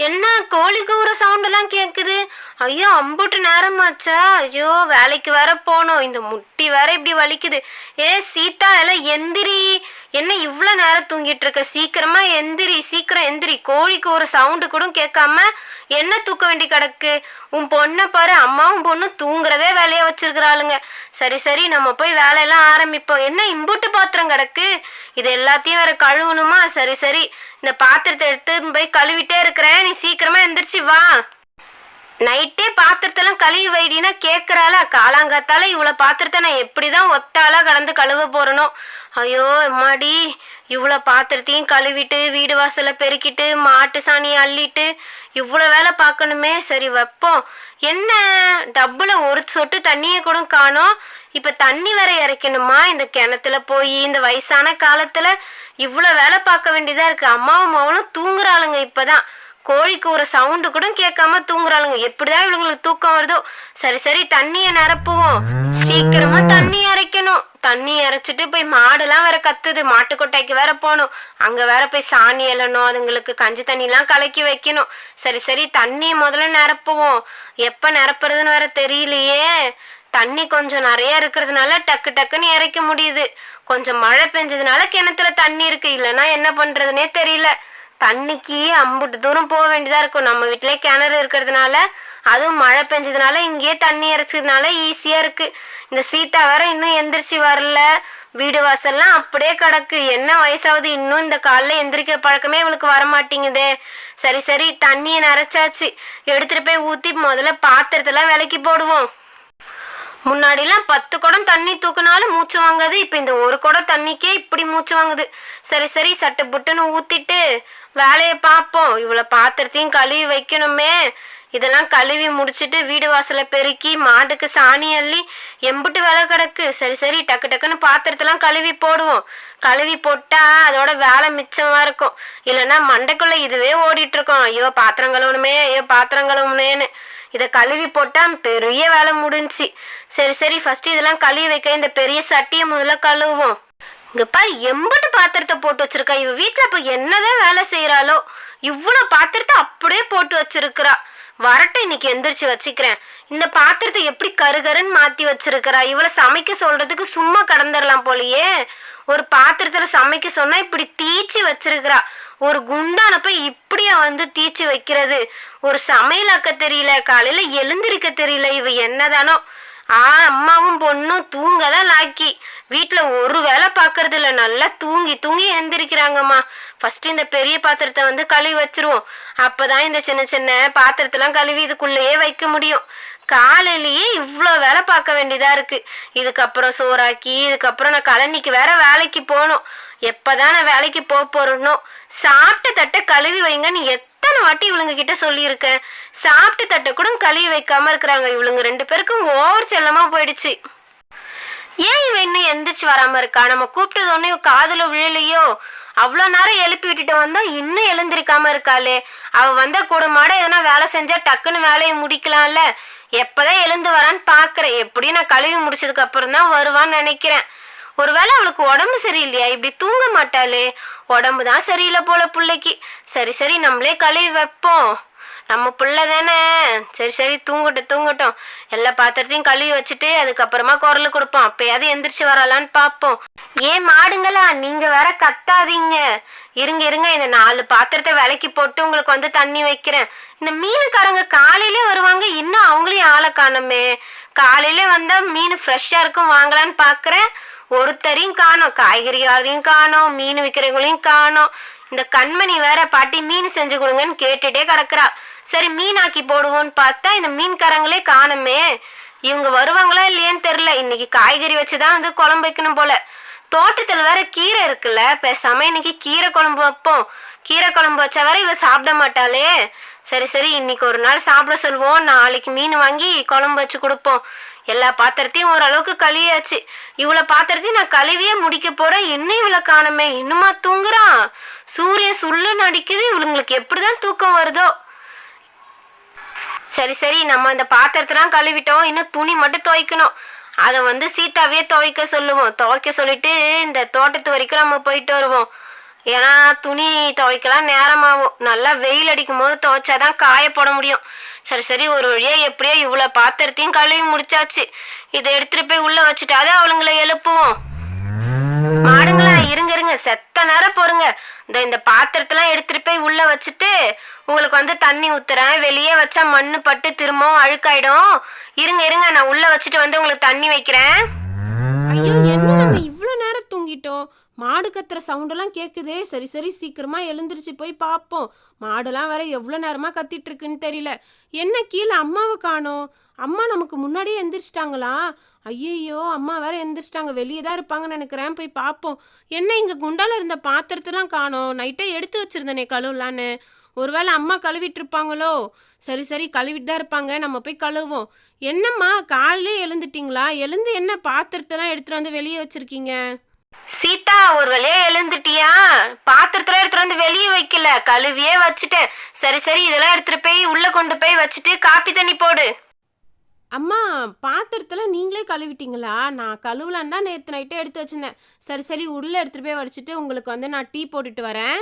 என்ன கோழி கூவுற சவுண்டெல்லாம் கேட்குது? ஐயோ அம்புட்டு நேரமாச்சா? ஐயோ வேலைக்கு வேற போகணும். இந்த முட்டி வேற இப்படி வலிக்குது. ஏ சீதா எல்லாம் எந்திரி. என்ன இவ்வளோ நேரம் தூங்கிட்டு இருக்க? சீக்கிரமா எந்திரி, சீக்கிரம் எந்திரி. கோழிக்கு ஒரு சவுண்டு கூட கேட்காம என்ன தூக்க வேண்டி கிடக்கு? உன் பொண்ணை பாரு, அம்மாவும் பொண்ணும் தூங்குறதே வேலையா வச்சிருக்கிறாளுங்க. சரி சரி, நம்ம போய் வேலையெல்லாம் ஆரம்பிப்போம். என்ன இம்புட்டு பாத்திரம் கிடக்கு? இது எல்லாத்தையும் வேற கழுவணுமா? சரி சரி, இந்த பாத்திரத்தை எடுத்து போய் கழுவிட்டே இருக்கிறேன். நீ சீக்கிரமா எந்திரிச்சு வா. நைட்டே பாத்திரத்தெல்லாம் கழுவி வைடினா கேட்குறாளா? காலாங்காத்தால இவ்வளோ பாத்திரத்தை நான் எப்படி தான் ஒத்தாலா கடந்து கழுவ போறனோ? ஐயோ அம்மாடி, இவ்வளோ பாத்திரத்தையும் கழுவிட்டு வீடு வாசலை பெருக்கிட்டு மாட்டு சாணியை அள்ளிட்டு இவ்வளோ வேலை பார்க்கணுமே. சரி வைப்போம். என்ன டப்புல ஒரு சொட்டு தண்ணியை கூட காணோம். இப்போ தண்ணி வேற இறைக்கணுமா? இந்த கிணத்துல போய் இந்த வயசான காலத்தில் இவ்வளோ வேலை பார்க்க வேண்டியதாக இருக்குது. அம்மாவும் அம்மாவும் தூங்குறாளுங்க. இப்போதான் கோழிக்கு ஒரு சவுண்டு கூட கேட்காம தூங்குறாளுங்க. எப்படிதான் இவங்களுக்கு தூக்கம் வருதோ? சரி சரி, தண்ணியை நிரப்புவோம். சீக்கிரமா தண்ணி இறைக்கணும். தண்ணி இறைச்சிட்டு போய் மாடுலாம் வேற கத்துது. மாட்டுக்கொட்டைக்கு வேற போகணும். அங்க வேற போய் சாணி எழணும். அதுங்களுக்கு கஞ்சி தண்ணிலாம் கலக்கி வைக்கணும். சரி சரி, தண்ணியை முதல்ல நிரப்புவோம். எப்ப நிரப்புறதுன்னு வேற தெரியலையே. தண்ணி கொஞ்சம் நிறைய இருக்கிறதுனால டக்கு டக்குன்னு இறைக்க முடியுது. கொஞ்சம் மழை பெஞ்சதுனால கிணத்துல தண்ணி இருக்கு. இல்லைன்னா என்ன பண்றதுனே தெரியல. தண்ணிக்கு அம்புட்டு தூரம் போக வேண்டியதா இருக்கும். நம்ம வீட்டிலே கிணறு இருக்கிறதுனால, அதுவும் மழை பெஞ்சதுனால இங்கேயே தண்ணி இறைச்சதுனால ஈஸியா இருக்கு. இந்த சீதா வேற இன்னும் எந்திரிச்சு வரல. வீடு வாசல்லாம் அப்படியே கிடக்கு. என்ன வயசாவது, இன்னும் இந்த காலைல எந்திரிக்கிற பழக்கமே இவளுக்கு வரமாட்டேங்குதே. சரி சரி, தண்ணியை நிறைச்சாச்சு. எடுத்துட்டு போய் ஊத்தி முதல்ல பாத்திரத்தெல்லாம் விலக்கி போடுவோம். முன்னாடிலாம் 10 குடம் தண்ணி தூக்குனாலும் மூச்சு வாங்குது. இப்போ இந்த ஒரு குடம் தண்ணிக்கே இப்படி மூச்சு வாங்குது. சரி சரி, சட்டு புட்டுன்னு ஊத்திட்டு வேலையை பார்ப்போம். இவ்வளோ பாத்திரத்தையும் கழுவி வைக்கணுமே. இதெல்லாம் கழுவி முடிச்சுட்டு வீடு வாசலை பெருக்கி மாட்டுக்கு சாணி அள்ளி எம்புட்டு வேலை கிடக்கு. சரி சரி, டக்கு டக்குன்னு பாத்திரத்தெல்லாம் கழுவி போடுவோம். கழுவி போட்டா அதோட வேலை மிச்சமா இருக்கும். இல்லைன்னா மண்டைக்குள்ள இதுவே ஓடிட்டு இருக்கோம். ஐயோ பாத்திரம் கழுவணுமே, ஐயோ பாத்திரம் கழுவணுமேன்னு. இதை கழுவி போட்டா பெரிய வேலை முடிஞ்சி. சரி சரி, ஃபர்ஸ்ட் இதெல்லாம் கழுவி வைக்க இந்த பெரிய சட்டியை முதல்ல கழுவுவோம். இங்க பாரு, எம்பட்டு பாத்திரத்தை போட்டு வச்சிருக்கா. இவ வீட்டுல இப்ப என்னதான் வேலை செய்யறாளோ? இவ்வளவு பாத்திரத்தை அப்படியே போட்டு வச்சிருக்கிறா. வரட்ட இன்னைக்கு எந்திரிச்சு வச்சுக்கிறேன். இந்த பாத்திரத்தை எப்படி கருகருன்னு மாத்தி வச்சிருக்கிறா. இவளை சமைக்க சொல்றதுக்கு சும்மா கடந்துடலாம் போலயே. ஒரு பாத்திரத்துல சமைக்க சொன்னா இப்படி தீச்சு வச்சிருக்கிறா. ஒரு குண்டான போய் இப்படியா வந்து தீச்சு வைக்கிறது? ஒரு சமையலாக்க தெரியல, காலையில எழுந்திருக்க தெரியல. இவ என்னதானோ. அம்மாவும் பொண்ணும் தூங்க தான் லாக்கி. வீட்டுல ஒரு வேலை பாக்குறது இல்ல. நல்லா தூங்கி தூங்கி எந்திரிக்கிறாங்கம்மா. ஃபர்ஸ்ட் இந்த பெரிய பாத்திரத்தை வந்து கழுவி வச்சிருவோம். அப்பதான் இந்த சின்ன சின்ன பாத்திரத்தெல்லாம் கழுவி இதுக்குள்ளேயே வைக்க முடியும். காலையிலேயே இவ்வளோ வேலை பார்க்க வேண்டியதா இருக்கு. இதுக்கப்புறம் சோறாக்கி, இதுக்கப்புறம் நான் கழனிக்கு வேற வேலைக்கு போகணும். எப்பதான் நான் வேலைக்கு போறேனோ. சாப்பிட்ட தட்டை கழுவி வைங்கன்னு எத்தனை வாட்டி இவளுங்க கிட்ட சொல்லியிருக்கேன். சாப்பிட்ட தட்டை கூட கழுவி வைக்காம இருக்கிறாங்க. இவளுங்க 2 பேருக்கும் ஓவர் செல்லமா போயிடுச்சு. ஏன் இவ இன்னும் எந்திரிச்சு வராம இருக்கா? நம்ம கூப்பிட்டது ஒன்னே காதுல விழலையோ? அவ்வளோ நேரம் எழுப்பி விட்டுட்டு வந்தா இன்னும் எழுந்திருக்காம இருக்காளே. அவ வந்த கூட மாட எதனா வேலை செஞ்சா டக்குன்னு வேலையை முடிக்கலாம்ல. எப்பதான் எழுந்து வரான்னு பாக்குறேன். எப்படியும் நான் கழுவி முடிச்சதுக்கு அப்புறம் தான் வருவான்னு நினைக்கிறேன். ஒருவேளை அவளுக்கு உடம்பு சரியில்லையா? இப்படி தூங்க மாட்டாளே. உடம்பு தான் சரியில்லை போல பிள்ளைக்கு. சரி சரி, நம்மளே கழுவி வைப்போம். நம்ம பிள்ளை தானே. சரி சரி, தூங்கட்டும். எல்லா பாத்திரத்தையும் கழுவி வச்சுட்டு அதுக்கப்புறமா குரல் கொடுப்போம். அப்பயாவது எந்திரிச்சு வரலான்னு பார்ப்போம். ஏன் மாடுங்களா, நீங்க வேற கத்தாதீங்க. இருங்க, இந்த 4 பாத்திரத்தை விலக்கி போட்டு உங்களுக்கு வந்து தண்ணி வைக்கிறேன். இந்த மீனுக்காரங்க காலையிலே வருவாங்க. இன்னும் அவங்களையும் ஆளை காணுமே. காலையில வந்தா மீன் ஃப்ரெஷ்ஷா இருக்கும் வாங்கலான்னு பாக்குறேன். ஒருத்தரையும் காணோம். காய்கறிகளையும் காணோம், மீன் விற்கிறவங்களையும் காணோம். இந்த கண்மணி வேற பாட்டி மீன் செஞ்சு கொடுங்கன்னு கேட்டுட்டே கிடக்குறா. சரி மீனாக்கி போடுவோன்னு பார்த்தா இந்த மீன்காரங்களே காணுமே. இவங்க வருவாங்களா இல்லையான்னு தெரியல. இன்னைக்கு காய்கறி வச்சுதான் வந்து குழம்பு வைக்கணும் போல. தோட்டத்துல வேற கீரை இருக்குல்ல, பேசாம இன்னைக்கு கீரை குழம்பு வைப்போம். கீரை குழம்பு வச்சா வேற இவ சாப்பிட மாட்டாளே. சரி இன்னைக்கு ஒரு நாள் சாப்பிட சொல்லுவோம். நாளைக்கு மீன் வாங்கி குழம்பு வச்சு கொடுப்போம். எல்லா பாத்திரத்தையும் ஓரளவுக்கு கழுவியாச்சு. இவ்வளவு பாத்திரத்தையும் நான் கழுவியே முடிக்க போறேன். இன்னும் இவ்வளோ காணுமே. இன்னுமா தூங்குறான்? சூரியன் சுள்ளுன்னு அடிக்குது. இவளுங்களுக்கு எப்படிதான் தூக்கம் வருதோ? சரி, நம்ம இந்த பாத்திரத்தெல்லாம் கழுவிட்டோம். இன்னும் துணி மட்டும் துவைக்கணும். அதை வந்து சீதாவே துவைக்க சொல்லுவோம். துவைக்க சொல்லிட்டு இந்த தோட்டத்து வரைக்கும் நம்ம போயிட்டு வருவோம். ஏன்னா துணி துவைக்கலாம் நேரமாகும். நல்லா வெயில் அடிக்கும் போது துவைச்சாதான் காய போட முடியும். சரி சரி, ஒரு வழியா எப்படியோ இவ்வளோ பாத்திரத்தையும் கழுவி முடிச்சாச்சு. இதை எடுத்துட்டு போய் உள்ள வச்சுட்டாதே அவளுங்களை எழுப்புவோம். மாடுங்களா, இருங்க இருங்க, செத்த நேரம் போருங்க. இந்த பாத்திரத்தெல்லாம் எடுத்துட்டு போய் உள்ள வச்சுட்டு உங்களுக்கு வந்து தண்ணி ஊத்துறேன். வெளியே வச்சா மண்ணு பட்டு திரும்பவும் அழுக்காயிடும். இருங்க இருங்க, நான் உள்ள வச்சுட்டு வந்து உங்களுக்கு தண்ணி வைக்கிறேன். ஐயோ, என்ன நம்ம இவ்வளோ நேரம் தூங்கிட்டோம்? மாடு கத்துற சவுண்டெல்லாம் கேட்குதே. சரி சரி, சீக்கிரமா எழுந்திரிச்சு போய் பார்ப்போம். மாடுலாம் வேற எவ்வளோ நேரமா கத்திட்டு இருக்குன்னு தெரியல. என்ன கீழே அம்மாவை காணோம்? அம்மா நமக்கு முன்னாடியே எந்திரிச்சிட்டாங்களா? ஐயையோ, அம்மா வேற எந்திரிச்சிட்டாங்க. வெளியே தான் இருப்பாங்கன்னு நினைக்கிறேன். போய் பார்ப்போம். என்ன இங்கே குண்டால இருந்த பாத்திரத்தெல்லாம் காணோம்? நைட்டே எடுத்து வச்சிருந்தேனே கழுவலான்னு. ஒருவேளை அம்மா கழுவிட்டு இருப்பாங்களோ? சரி சரி, கழுவிட்டு தான் இருப்பாங்க. நம்ம போய் கழுவோம். என்னம்மா, காலையிலே எழுந்துட்டீங்களா? எழுந்து என்ன பாத்திரத்தெல்லாம் எடுத்துட்டு வந்து வெளியே வச்சிருக்கீங்க? சீதா, ஒரு வழியா எழுந்துட்டியா? பாத்திரத்துல எடுத்துட்டு வந்து வெளியே வைக்கல, கழுவியே வச்சுட்டேன். சரி சரி, இதெல்லாம் எடுத்துட்டு போய் உள்ள கொண்டு போய் வச்சுட்டு காப்பி தண்ணி போடு. அம்மா, பாத்திரத்தெல்லாம் நீங்களே கழுவிட்டீங்களா? நான் கழுவலான்னு தான் நேற்று நைட்டே எடுத்து வச்சிருந்தேன். சரி சரி, உள்ளே எடுத்துகிட்டு போய் வடிச்சிட்டு உங்களுக்கு வந்து நான் டீ போட்டுட்டு வரேன்.